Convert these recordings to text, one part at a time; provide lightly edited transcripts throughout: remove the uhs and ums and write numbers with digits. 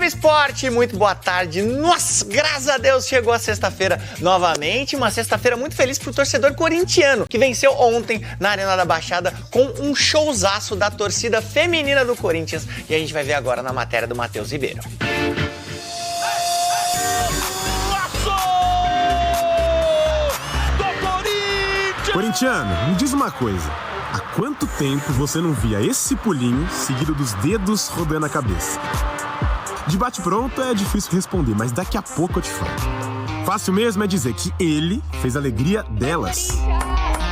esporte, muito boa tarde. Nossa, graças a Deus chegou a sexta-feira novamente. Uma sexta-feira muito feliz pro torcedor corintiano, que venceu ontem na Arena da Baixada com um showzaço da torcida feminina do Corinthians. E a gente vai ver agora na matéria do Matheus Ribeiro. Corintiano, me diz uma coisa. Há quanto tempo você não via esse pulinho seguido dos dedos rodando a cabeça? De bate-pronto é difícil responder, mas daqui a pouco eu te falo. Fácil mesmo é dizer que ele fez a alegria delas.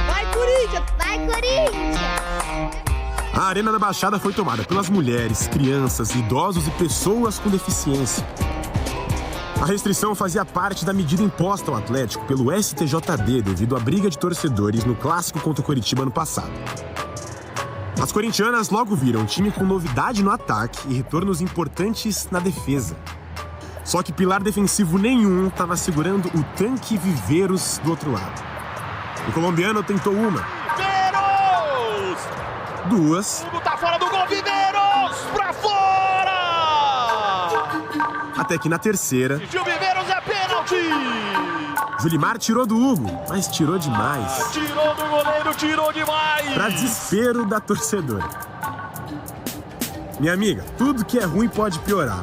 Vai, Corinthians! Vai, Corinthians! A Arena da Baixada foi tomada pelas mulheres, crianças, idosos e pessoas com deficiência. A restrição fazia parte da medida imposta ao Atlético pelo STJD devido à briga de torcedores no clássico contra o Coritiba ano passado. As corintianas logo viram um time com novidade no ataque e retornos importantes na defesa. Só que pilar defensivo nenhum estava segurando o tanque Viveiros do outro lado. O colombiano tentou uma, Viveiros! duas, Tudo tá fora do gol, Viveiros! Pra fora! até que na terceira, Gil Viveiros é pênalti! Julimar tirou do Hugo, mas tirou demais. Tirou do goleiro, tirou demais! Para desespero da torcedora. Minha amiga, tudo que é ruim pode piorar.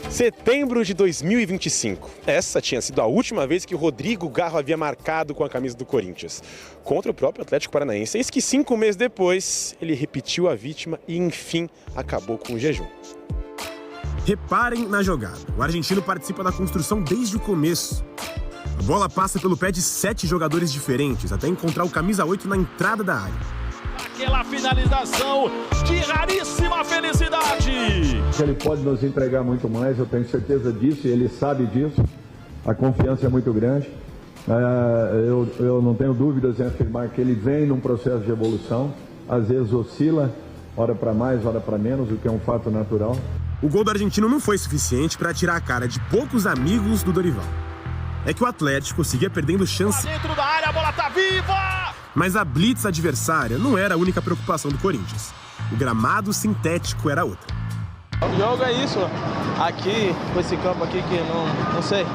Setembro de 2025. Essa tinha sido a última vez que o Rodrigo Garro havia marcado com a camisa do Corinthians, contra o próprio Atlético Paranaense. Eis que 5 meses depois, ele repetiu a vítima e, enfim, acabou com o jejum. Reparem na jogada. O argentino participa da construção desde o começo. A bola passa pelo pé de 7 jogadores diferentes, até encontrar o camisa 8 na entrada da área. Aquela finalização de raríssima felicidade! Ele pode nos entregar muito mais, eu tenho certeza disso, e ele sabe disso. A confiança é muito grande. Eu não tenho dúvidas em afirmar que ele vem num processo de evolução. Às vezes oscila, hora para mais, hora para menos, o que é um fato natural. O gol do argentino não foi suficiente para tirar a cara de poucos amigos do Dorival. É que o Atlético seguia perdendo chance. Dentro da área, a bola tá viva! Mas a blitz adversária não era a única preocupação do Corinthians. O gramado sintético era outra. O jogo é isso, aqui, com esse campo aqui que não sei,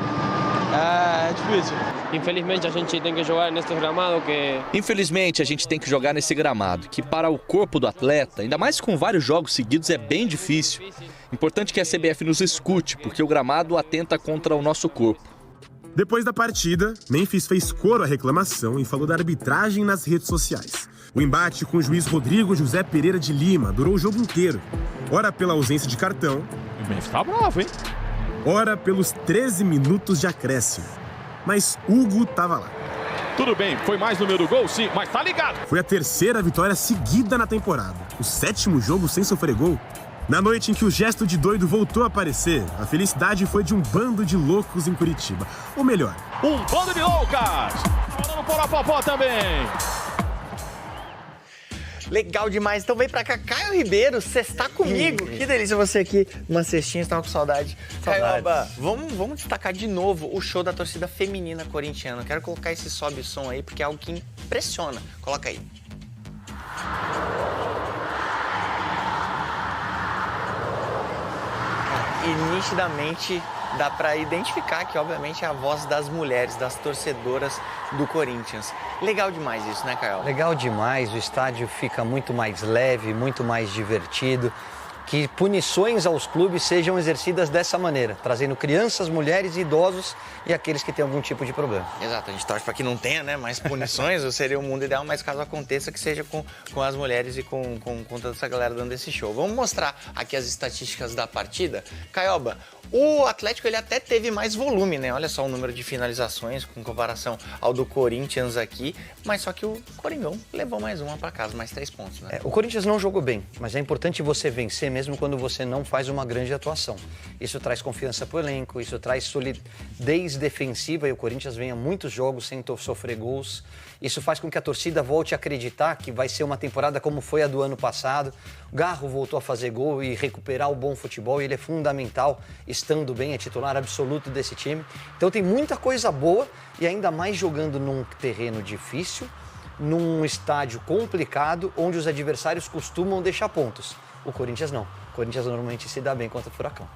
é difícil. Infelizmente a gente tem que jogar nesse gramado que... Infelizmente a gente tem que jogar nesse gramado, que para o corpo do atleta, ainda mais com vários jogos seguidos, é bem difícil. Importante que a CBF nos escute, porque o gramado atenta contra o nosso corpo. Depois da partida, Memphis fez coro à reclamação e falou da arbitragem nas redes sociais. O embate com o juiz Rodrigo José Pereira de Lima durou o jogo inteiro. Ora pela ausência de cartão, O Memphis tá bravo, hein? ora pelos 13 minutos de acréscimo. Mas Hugo tava lá. Tudo bem, foi mais no meio do gol, sim, mas tá ligado. Foi a terceira vitória seguida na temporada. O 7º jogo sem sofrer gol. Na noite em que o gesto de doido voltou a aparecer, a felicidade foi de um bando de loucos em Curitiba. Ou melhor, Um bando de loucas! Falando por Apopó também. Legal demais. Então vem pra cá, Caio Ribeiro, sextar comigo. Que delícia você aqui. Uma cestinha, estava com saudade. Caioba, vamos destacar de novo o show da torcida feminina corintiana. Quero colocar esse sobe som aí, porque é algo que impressiona. Coloca aí. E nitidamente dá pra identificar que, obviamente, é a voz das mulheres, das torcedoras do Corinthians. Legal demais isso, né, Caio? Legal demais, o estádio fica muito mais leve, muito mais divertido. Que punições aos clubes sejam exercidas dessa maneira, trazendo crianças, mulheres, idosos e aqueles que têm algum tipo de problema. Exato, a gente torce para que não tenha, né, mais punições, seria o mundo ideal, mas caso aconteça, que seja com as mulheres e com toda essa galera dando esse show. Vamos mostrar aqui as estatísticas da partida. Caioba, o Atlético ele até teve mais volume, né? Olha só o número de finalizações com comparação ao do Corinthians aqui, mas só que o Coringão levou mais uma para casa, mais 3 pontos, né? O Corinthians não jogou bem, mas é importante você vencer mesmo quando você não faz uma grande atuação. Isso traz confiança para o elenco, isso traz solidez defensiva e o Corinthians vem a muitos jogos sem sofrer gols. Isso faz com que a torcida volte a acreditar que vai ser uma temporada como foi a do ano passado. O Garro voltou a fazer gol e recuperar o bom futebol e ele é fundamental, estando bem, é titular absoluto desse time. Então tem muita coisa boa e ainda mais jogando num terreno difícil, num estádio complicado, onde os adversários costumam deixar pontos. O Corinthians não. O Corinthians normalmente se dá bem contra o Furacão.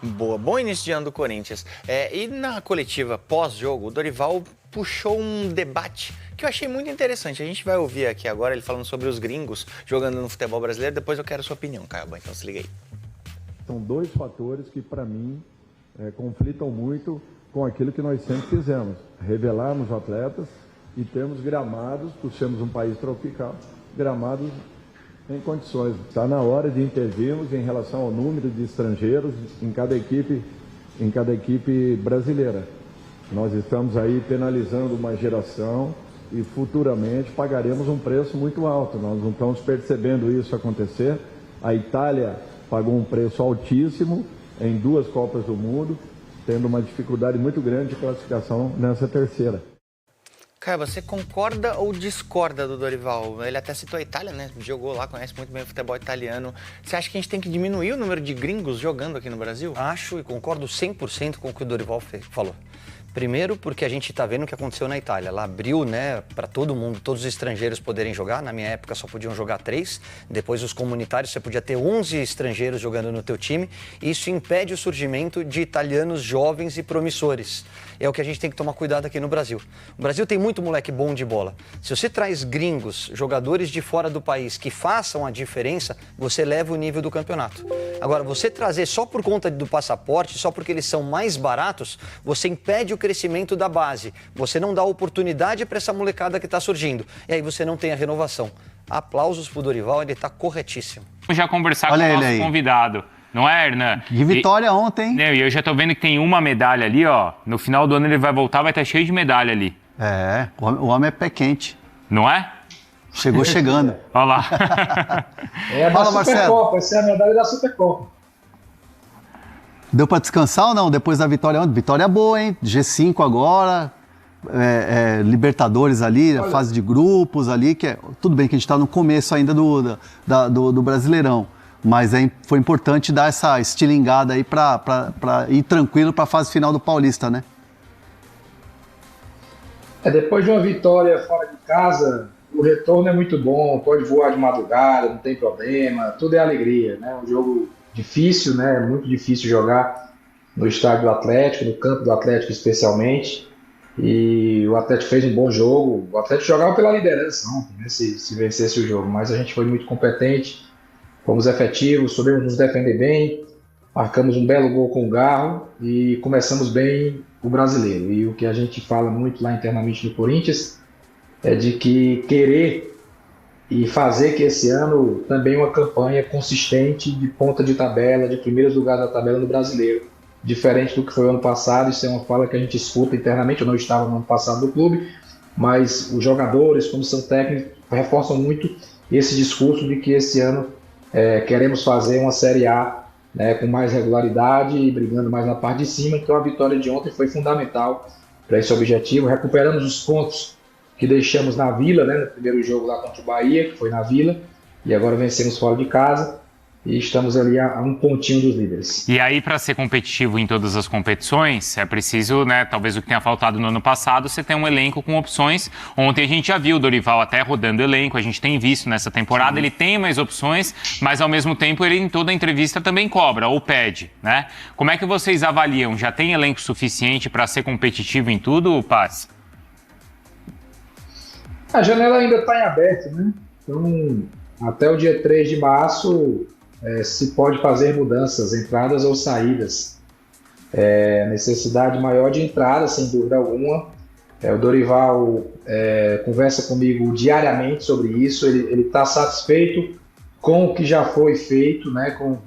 Boa, bom início de ano do Corinthians. E na coletiva pós-jogo, o Dorival puxou um debate que eu achei muito interessante. A gente vai ouvir aqui agora ele falando sobre os gringos jogando no futebol brasileiro. Depois eu quero a sua opinião, Caioba, então se liga aí. São dois fatores que, para mim, conflitam muito com aquilo que nós sempre fizemos. Revelarmos atletas e termos gramados, por sermos um país tropical, gramados em condições. Está na hora de intervirmos em relação ao número de estrangeiros em cada equipe brasileira. Nós estamos aí penalizando uma geração e futuramente pagaremos um preço muito alto. Nós não estamos percebendo isso acontecer. A Itália pagou um preço altíssimo em 2 Copas do Mundo, tendo uma dificuldade muito grande de classificação nessa terceira. Caio, você concorda ou discorda do Dorival? Ele até citou a Itália, né? Jogou lá, conhece muito bem o futebol italiano. Você acha que a gente tem que diminuir o número de gringos jogando aqui no Brasil? Acho e concordo 100% com o que o Dorival falou. Primeiro, porque a gente está vendo o que aconteceu na Itália. Ela abriu, né, para todo mundo, todos os estrangeiros poderem jogar. Na minha época só podiam jogar 3. Depois os comunitários, você podia ter 11 estrangeiros jogando no teu time. Isso impede o surgimento de italianos jovens e promissores. É o que a gente tem que tomar cuidado aqui no Brasil. O Brasil tem muito moleque bom de bola. Se você traz gringos, jogadores de fora do país que façam a diferença, você leva o nível do campeonato. Agora, você trazer só por conta do passaporte, só porque eles são mais baratos, você impede o crescimento da base. Você não dá oportunidade para essa molecada que está surgindo. E aí você não tem a renovação. Aplausos pro Dorival, ele está corretíssimo. Vou já conversar com o nosso convidado. Não é, Hernan? De vitória ontem. E eu já tô vendo que tem uma medalha ali, ó. No final do ano ele vai voltar, vai estar cheio de medalha ali. É, o homem é pé quente. Não é? Chegou chegando. Olha lá. Fala, Supercopa, essa é a medalha da Supercopa. Deu pra descansar ou não? Depois da vitória ontem? Vitória boa, hein? G5 agora, Libertadores ali, a fase de grupos ali, que tudo bem que a gente tá no começo ainda do Brasileirão. Mas foi importante dar essa estilingada aí para ir tranquilo para a fase final do Paulista, né? Depois de uma vitória fora de casa, o retorno é muito bom, pode voar de madrugada, não tem problema, tudo é alegria, né? Um jogo difícil, né? Muito difícil jogar no estádio do Atlético, no campo do Atlético especialmente. E o Atlético fez um bom jogo. O Atlético jogava pela liderança ontem, né? Se vencesse o jogo, mas a gente foi muito competente. Fomos efetivos, soubemos nos defender bem, marcamos um belo gol com o Garro e começamos bem o Brasileiro. E o que a gente fala muito lá internamente no Corinthians é de que querer e fazer que esse ano também uma campanha consistente de ponta de tabela, de primeiros lugares da tabela no Brasileiro. Diferente do que foi o ano passado, isso é uma fala que a gente escuta internamente. Eu não estava no ano passado do clube, mas os jogadores, comissão técnica, reforçam muito esse discurso de que esse ano queremos fazer uma Série A, né, com mais regularidade e brigando mais na parte de cima. Então a vitória de ontem foi fundamental para esse objetivo. Recuperamos os pontos que deixamos na Vila, né, no primeiro jogo lá contra o Bahia, que foi na Vila, e agora vencemos fora de casa. E estamos ali a um pontinho dos líderes. E aí, para ser competitivo em todas as competições, é preciso, né, talvez o que tenha faltado no ano passado, você ter um elenco com opções. Ontem a gente já viu o Dorival até rodando elenco, a gente tem visto nessa temporada, ele tem mais opções, mas ao mesmo tempo ele em toda entrevista também cobra, ou pede, né? Como é que vocês avaliam? Já tem elenco suficiente para ser competitivo em tudo, Paz? A janela ainda está em aberto, né? Então, até o dia 3 de março... se pode fazer mudanças, entradas ou saídas. Necessidade maior de entrada, sem dúvida alguma. O Dorival conversa comigo diariamente sobre isso. Ele está satisfeito com o que já foi feito, né, com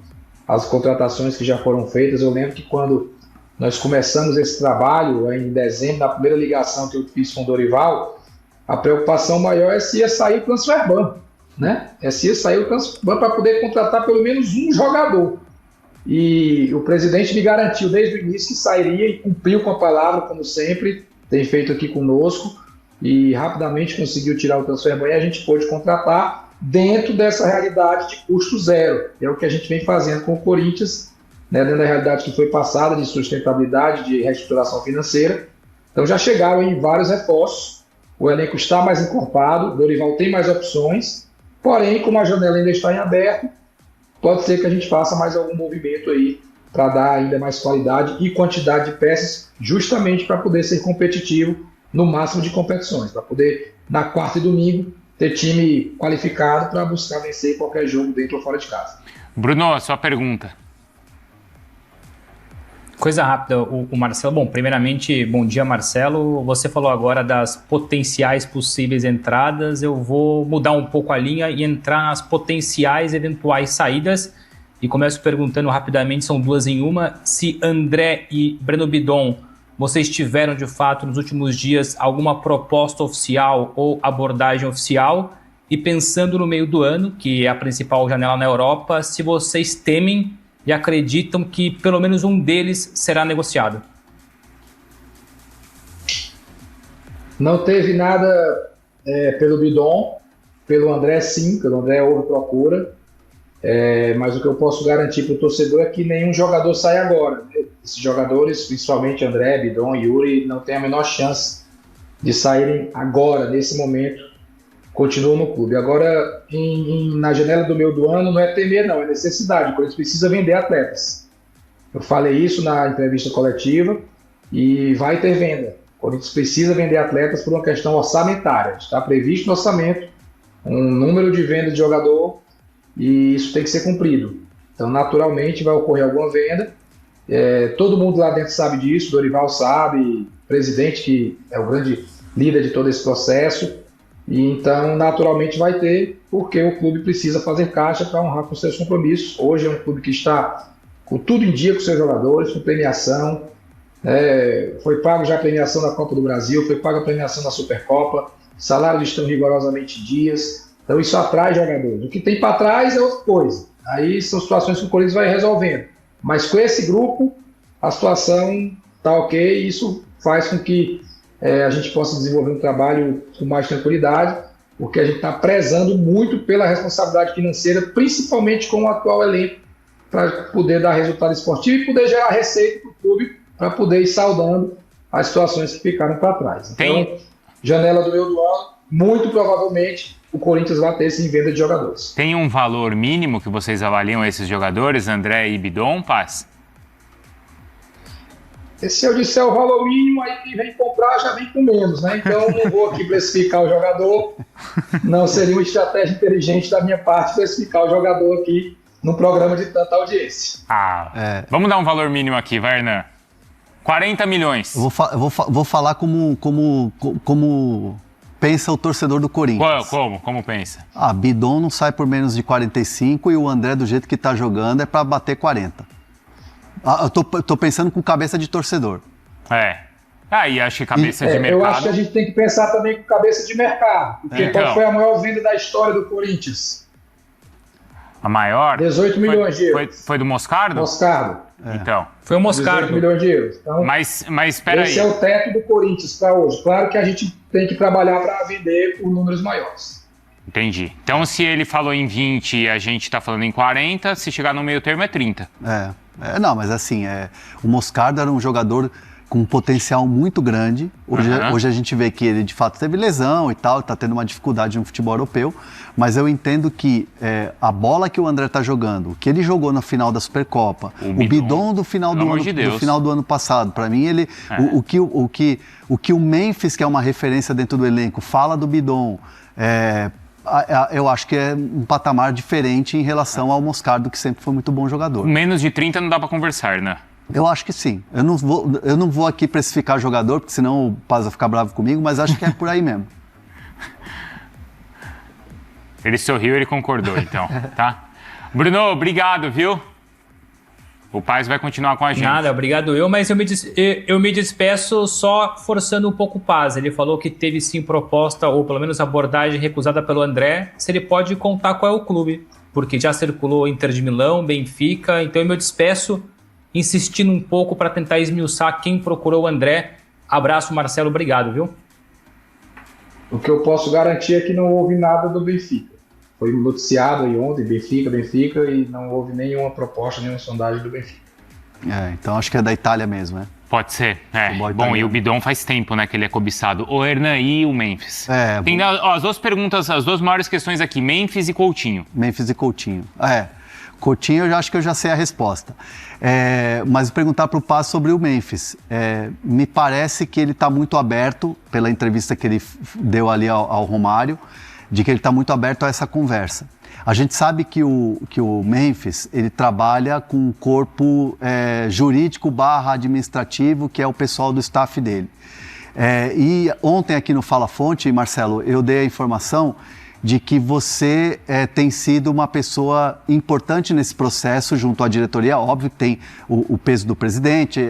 as contratações que já foram feitas. Eu lembro que quando nós começamos esse trabalho, em dezembro, na primeira ligação que eu fiz com o Dorival, a preocupação maior é se ia sair o transferban, né? Se ia sair o transferban para poder contratar pelo menos um jogador. E o presidente me garantiu desde o início que sairia e cumpriu com a palavra, como sempre, tem feito aqui conosco, e rapidamente conseguiu tirar o transferban e a gente pôde contratar dentro dessa realidade de custo zero. É o que a gente vem fazendo com o Corinthians, né, dentro da realidade que foi passada de sustentabilidade, de reestruturação financeira. Então já chegaram em vários reforços, o elenco está mais encorpado, o Dorival tem mais opções, porém, como a janela ainda está em aberto, pode ser que a gente faça mais algum movimento aí para dar ainda mais qualidade e quantidade de peças, justamente para poder ser competitivo no máximo de competições, para poder, na quarta e domingo, ter time qualificado para buscar vencer qualquer jogo dentro ou fora de casa. Bruno, a sua pergunta. Coisa rápida, o Marcelo. Bom, primeiramente, bom dia, Marcelo. Você falou agora das potenciais possíveis entradas. Eu vou mudar um pouco a linha e entrar nas potenciais eventuais saídas. E começo perguntando rapidamente, são duas em uma, se André e Breno Bidon, vocês tiveram de fato nos últimos dias alguma proposta oficial ou abordagem oficial? E pensando no meio do ano, que é a principal janela na Europa, se vocês temem e acreditam que pelo menos um deles será negociado? Não teve nada pelo Bidon, pelo André sim, pelo André houve procura, mas o que eu posso garantir para o torcedor é que nenhum jogador sai agora. Esses jogadores, principalmente André, Bidon e Yuri, não têm a menor chance de saírem agora, nesse momento, continuam no clube. Agora, na janela do meio do ano, não é temer não, é necessidade, porque eles precisam vender atletas. Eu falei isso na entrevista coletiva e vai ter venda. O Corinthians precisa vender atletas por uma questão orçamentária. Está previsto no orçamento um número de venda de jogador e isso tem que ser cumprido. Então, naturalmente, vai ocorrer alguma venda. Todo mundo lá dentro sabe disso, Dorival sabe, o presidente que é o grande líder de todo esse processo. E então, naturalmente, vai ter, porque o clube precisa fazer caixa para honrar com seus compromissos. Hoje é um clube que está com tudo em dia com seus jogadores, com premiação. Foi pago já a premiação da Copa do Brasil, foi paga a premiação da Supercopa, salários estão rigorosamente em dias. Então, isso atrai jogadores. O que tem para trás é outra coisa. Aí são situações que o Corinthians vai resolvendo. Mas com esse grupo, a situação está ok e isso faz com que a gente possa desenvolver um trabalho com mais tranquilidade, porque a gente está prezando muito pela responsabilidade financeira, principalmente com o atual elenco, para poder dar resultado esportivo e poder gerar receita para o clube, para poder ir saudando as situações que ficaram para trás. Então, janela do meio do ano, muito provavelmente o Corinthians vai ter sim venda de jogadores. Tem um valor mínimo que vocês avaliam esses jogadores, André e Bidon, Paz? Se eu disser o valor mínimo, aí quem vem comprar já vem com menos, né? Então não vou aqui precificar o jogador, não seria uma estratégia inteligente da minha parte precificar o jogador aqui num programa de tanta audiência. Vamos dar um valor mínimo aqui, vai, Hernan. 40 milhões. Eu vou falar como pensa o torcedor do Corinthians. Como pensa? Bidon não sai por menos de 45 e o André, do jeito que tá jogando, é para bater 40. Eu tô pensando com cabeça de torcedor. E acho que cabeça de mercado... Eu acho que a gente tem que pensar também com cabeça de mercado. Porque qual foi a maior venda da história do Corinthians? A maior? 18 milhões de euros. Foi do Moscardo? Moscardo. Então. Foi o Moscardo. 18 milhões de euros. Então, mas espera aí. Esse é o teto do Corinthians para hoje. Claro que a gente tem que trabalhar para vender por números maiores. Entendi. Então, se ele falou em 20 e a gente está falando em 40, se chegar no meio termo é 30. Não, mas assim, o Moscardo era um jogador com um potencial muito grande. Hoje a gente vê que ele de fato teve lesão e tal, está tendo uma dificuldade no futebol europeu, mas eu entendo que a bola que o André está jogando, o que ele jogou na final da Supercopa, o Bidon do final do ano passado, para mim o que o Memphis, que é uma referência dentro do elenco, fala do Bidon, eu acho que é um patamar diferente em relação ao Moscardo, que sempre foi muito bom jogador. Menos de 30 não dá para conversar, né? Eu acho que sim. Eu não vou aqui precificar jogador, porque senão o Paz vai ficar bravo comigo, mas acho que é por aí mesmo. Ele sorriu e ele concordou, então, tá? Bruno, obrigado, viu? O Paz vai continuar com a gente. Nada, obrigado mas eu me despeço só forçando um pouco o Paz. Ele falou que teve sim proposta, ou pelo menos abordagem recusada pelo André, se ele pode contar qual é o clube, porque já circulou Inter de Milão, Benfica, então eu me despeço insistindo um pouco para tentar esmiuçar quem procurou o André. Abraço, Marcelo, obrigado, viu? O que eu posso garantir é que não houve nada do Benfica. Foi noticiado aí ontem, Benfica, e não houve nenhuma proposta, nenhuma sondagem do Benfica. Então acho que é da Itália mesmo, né? Pode ser, Bom, e o Bidon faz tempo, né, que ele é cobiçado. O Hernan e o Memphis. Tem as duas perguntas, as duas maiores questões aqui, Memphis e Coutinho. Memphis e Coutinho. Coutinho, eu acho que eu já sei a resposta. Mas perguntar para o Paz sobre o Memphis. Me parece que ele está muito aberto, pela entrevista que ele deu ali ao Romário, de que ele está muito aberto a essa conversa. A gente sabe que o Memphis, ele trabalha com um corpo jurídico / administrativo, que é o pessoal do staff dele. E ontem aqui no Fala Fonte, Marcelo, eu dei a informação de que você tem sido uma pessoa importante nesse processo junto à diretoria. Óbvio que tem o peso do presidente,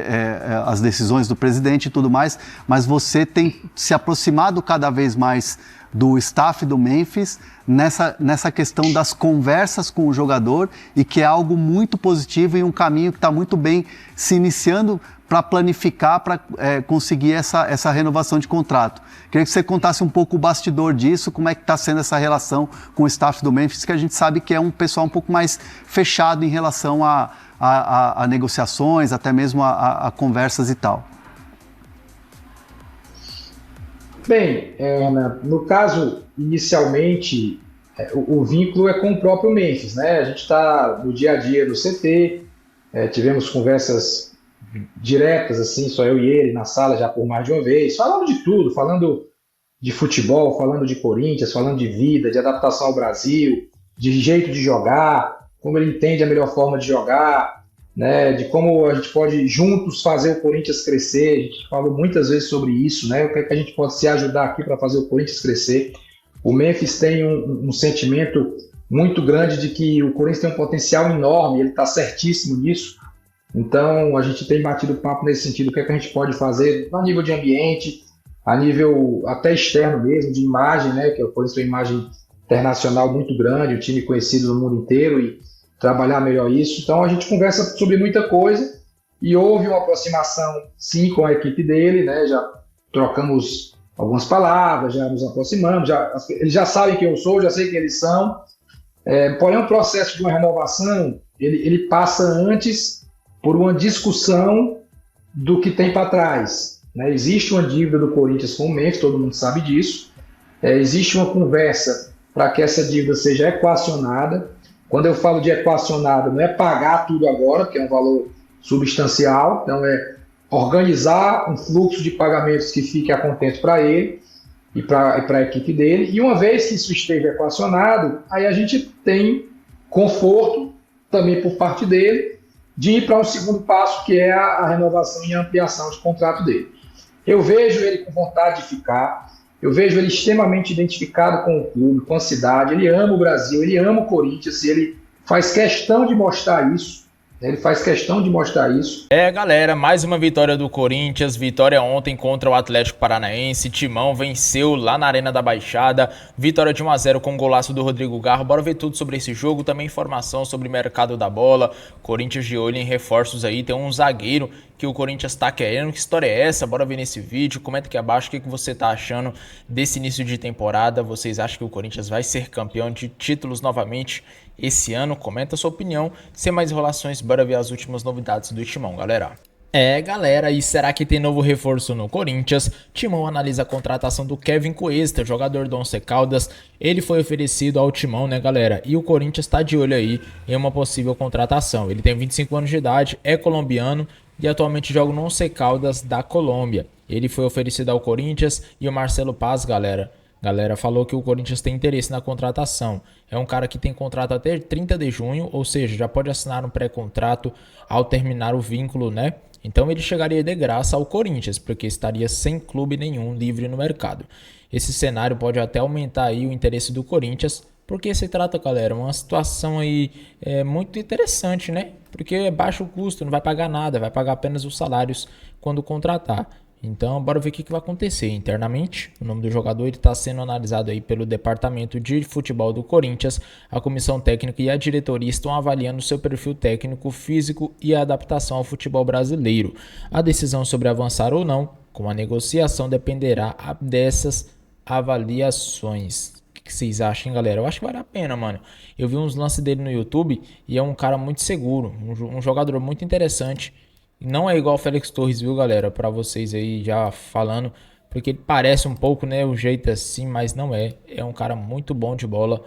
as decisões do presidente e tudo mais, mas você tem se aproximado cada vez mais do staff do Memphis nessa questão das conversas com o jogador, e que é algo muito positivo e um caminho que está muito bem se iniciando para planificar, para conseguir essa renovação de contrato. Queria que você contasse um pouco o bastidor disso, como é que está sendo essa relação com o staff do Memphis, que a gente sabe que é um pessoal um pouco mais fechado em relação a negociações, até mesmo a conversas e tal. Bem, no caso, inicialmente, o vínculo é com o próprio Memphis, né? A gente está no dia a dia do CT, tivemos conversas diretas, assim, só eu e ele na sala já por mais de uma vez, falando de tudo, falando de futebol, falando de Corinthians, falando de vida, de adaptação ao Brasil, de jeito de jogar, como ele entende a melhor forma de jogar, né, de como a gente pode juntos fazer o Corinthians crescer. A gente falou muitas vezes sobre isso, né, o que é que a gente pode se ajudar aqui para fazer o Corinthians crescer. O Memphis tem um sentimento muito grande de que o Corinthians tem um potencial enorme, ele está certíssimo nisso. Então, a gente tem batido papo nesse sentido, o que é que a gente pode fazer a nível de ambiente, a nível até externo mesmo, de imagem, né, que o Corinthians tem uma imagem internacional muito grande, o time conhecido no mundo inteiro, e trabalhar melhor isso. Então, a gente conversa sobre muita coisa, e houve uma aproximação, sim, com a equipe dele, né, já trocamos algumas palavras, já nos aproximamos, eles já sabem quem eu sou, já sei quem eles são, porém o processo de uma renovação, ele passa antes por uma discussão do que tem para trás, né? Existe uma dívida do Corinthians com o Memphis, todo mundo sabe disso. Existe uma conversa para que essa dívida seja equacionada. Quando eu falo de equacionada, não é pagar tudo agora, que é um valor substancial, então é organizar um fluxo de pagamentos que fique a contento para ele e para a equipe dele. E uma vez que isso esteja equacionado, aí a gente tem conforto também por parte dele de ir para um segundo passo, que é a renovação e a ampliação de contrato dele. Eu vejo ele com vontade de ficar, eu vejo ele extremamente identificado com o clube, com a cidade, ele ama o Brasil, ele ama o Corinthians, e ele faz questão de mostrar isso. Galera, mais uma vitória do Corinthians, vitória ontem contra o Atlético Paranaense, Timão venceu lá na Arena da Baixada, vitória de 1-0 com o golaço do Rodrigo Garro. Bora ver tudo sobre esse jogo, também informação sobre o mercado da bola, Corinthians de olho em reforços aí, tem um zagueiro que o Corinthians tá querendo. Que história é essa? Bora ver nesse vídeo, comenta aqui abaixo o que você tá achando desse início de temporada. Vocês acham que o Corinthians vai ser campeão de títulos novamente esse ano? Comenta a sua opinião. Sem mais enrolações, bora ver as últimas novidades do Timão, galera. Galera, e será que tem novo reforço no Corinthians? Timão analisa a contratação do Kevin Cuesta, jogador do Once Caldas. Ele foi oferecido ao Timão, né, galera? E o Corinthians tá de olho aí em uma possível contratação. Ele tem 25 anos de idade, é colombiano e atualmente joga no Once Caldas da Colômbia. Ele foi oferecido ao Corinthians e o Marcelo Paz, galera, falou que o Corinthians tem interesse na contratação. É um cara que tem contrato até 30 de junho, ou seja, já pode assinar um pré-contrato ao terminar o vínculo, né? Então ele chegaria de graça ao Corinthians, porque estaria sem clube nenhum livre no mercado. Esse cenário pode até aumentar aí o interesse do Corinthians, porque se trata, galera, uma situação aí muito interessante, né? Porque é baixo custo, não vai pagar nada, vai pagar apenas os salários quando contratar. Então, bora ver o que vai acontecer internamente. O nome do jogador está sendo analisado aí pelo Departamento de Futebol do Corinthians. A comissão técnica e a diretoria estão avaliando seu perfil técnico, físico e a adaptação ao futebol brasileiro. A decisão sobre avançar ou não com a negociação dependerá dessas avaliações. O que vocês acham, galera? Eu acho que vale a pena, mano. Eu vi uns lances dele no YouTube e é um cara muito seguro, um jogador muito interessante. Não é igual o Félix Torres, viu, galera? Pra vocês aí já falando, porque ele parece um pouco, né, o jeito assim, mas não é. É um cara muito bom de bola.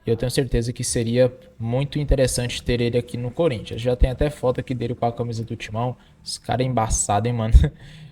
E eu tenho certeza que seria muito interessante ter ele aqui no Corinthians. Já tem até foto aqui dele com a camisa do Timão. Esse cara é embaçado, hein, mano?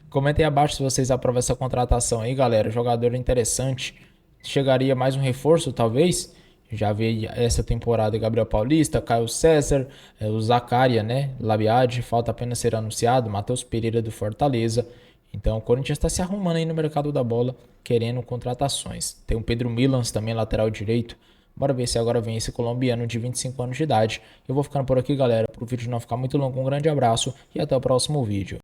Comentem abaixo se vocês aprovam essa contratação aí, galera. Jogador interessante. Chegaria mais um reforço, talvez. Já veio essa temporada Gabriel Paulista, Caio César, o Zaccaria, né? Labiade, falta apenas ser anunciado. Matheus Pereira do Fortaleza. Então o Corinthians está se arrumando aí no mercado da bola, querendo contratações. Tem o Pedro Milans também, lateral direito. Bora ver se agora vem esse colombiano de 25 anos de idade. Eu vou ficando por aqui, galera, para o vídeo não ficar muito longo. Um grande abraço e até o próximo vídeo.